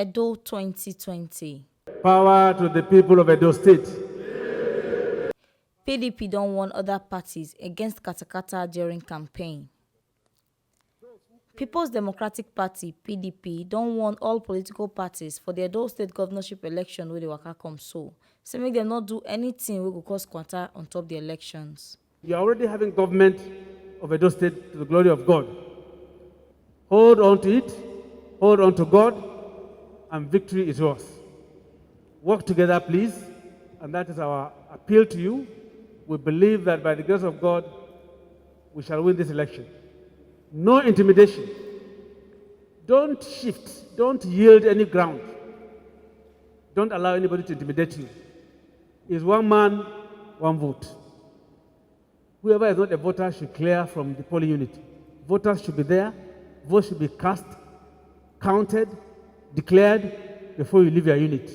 Edo 2020. Power to the people of Edo State. PDP don't warn other parties against Katakata during campaign. People's Democratic Party (PDP) don't warn all political parties for the Edo State governorship election where they waka come so. Say make them not do anything wey go cause kwanta on top the elections. You are already having government of Edo State to the glory of God. Hold on to it, hold on to God, and victory is yours. Work together, please, and that is our appeal to you. We believe that by the grace of God, we shall win this election. No intimidation. Don't shift. Don't yield any ground. Don't allow anybody to intimidate you. It's one man, one vote. Whoever is not a voter should clear from the polling unit. Voters should be there. Votes should be cast, counted, declared before you leave your unit.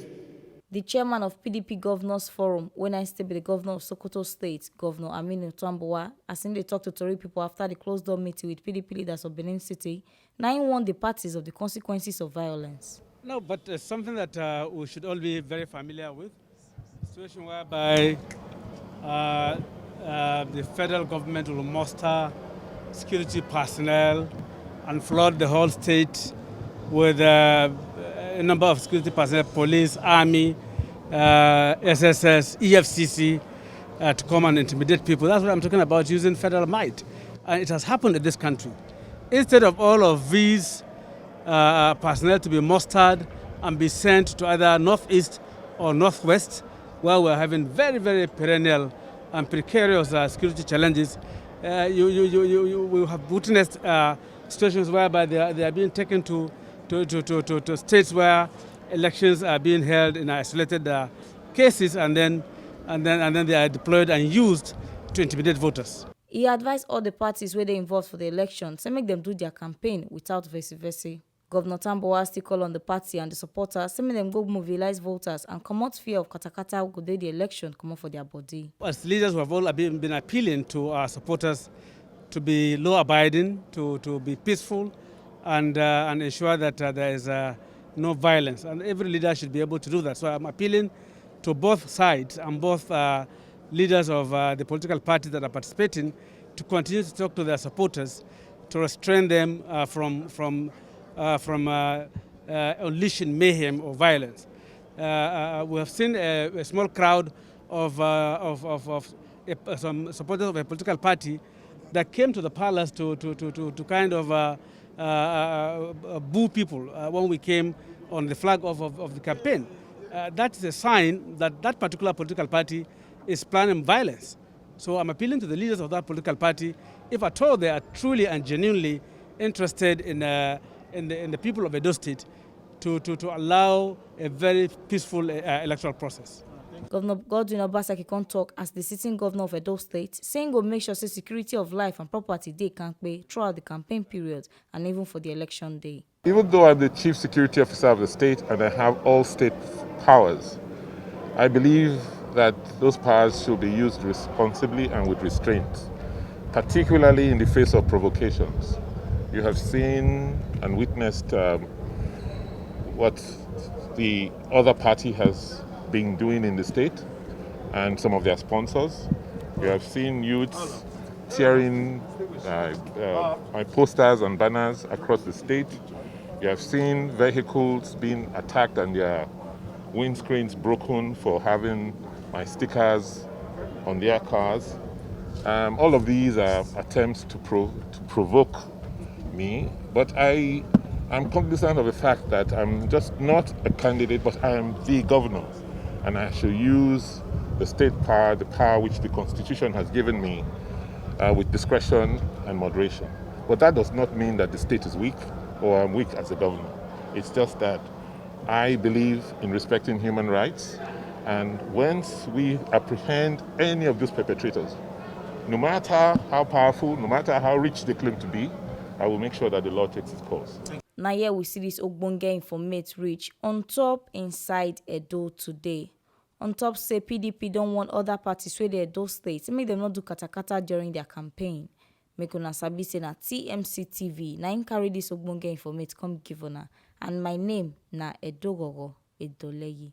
The chairman of PDP Governors Forum, when I stay with the governor of Sokoto State, Governor Aminu Tambuwa, as in they talk to Tory people after the closed-door meeting with PDP leaders of Benin City, now warned the parties of the consequences of violence. No, but something that we should all be very familiar with, a situation whereby the federal government will muster security personnel and flood the whole state with a number of security personnel, police, army, SSS, EFCC, to come and intimidate people. That's what I'm talking about, using federal might. And it has happened in this country. Instead of all of these personnel to be mustered and be sent to either northeast or northwest, where we're having very, very perennial and precarious security challenges, we have witnessed situations whereby they are being taken to states where elections are being held in isolated cases, and then they are deployed and used to intimidate voters. He advised all the parties where they involved for the election to make them do their campaign without vice-versa. Governor Tambuwa still call on the party and the supporters to make them go mobilize voters and come out fear of Katakata who go do the election come out for their body. As leaders, we have all been appealing to our supporters to be law-abiding, to be peaceful, and ensure that there is no violence. And every leader should be able to do that. So I'm appealing to both sides and both leaders of the political parties that are participating to continue to talk to their supporters to restrain them from unleashing mayhem or violence. We have seen a small crowd of some supporters of a political party that came to the palace to kind of boo people when we came on the flag of the campaign. That is a sign that that particular political party is planning violence. So I'm appealing to the leaders of that political party, if at all they are truly and genuinely interested in the people of Edo State, to allow a very peaceful electoral process. Governor Godwin Obaseki can talk as the sitting governor of Edo State, saying go make sure say security of life and property dey kampe throughout the campaign period and even for the election day. Even though I'm the chief security officer of the state and I have all state powers, I believe that those powers should be used responsibly and with restraint, particularly in the face of provocations. You have seen and witnessed what the other party has been doing in the state and some of their sponsors. You have seen youths tearing my posters and banners across the state. You have seen vehicles being attacked and their windscreens broken for having my stickers on their cars. All of these are attempts to provoke me, but I am cognizant of the fact that I'm just not a candidate, but I am the governor, and I shall use the state power, the power which the Constitution has given me, with discretion and moderation. But that does not mean that the state is weak or I'm weak as a governor. It's just that I believe in respecting human rights, and once we apprehend any of these perpetrators, no matter how powerful, no matter how rich they claim to be, I will make sure that the law takes its course. Now here we see this Ogbonge informate reach on top inside Edo today. On top say PDP don't want other parties where the Edo State to make them not do katakata during their campaign. make una sabi say na TMC TV na im carry dis ogbonge informate come give una, and my name na Edogogo Edoleyi.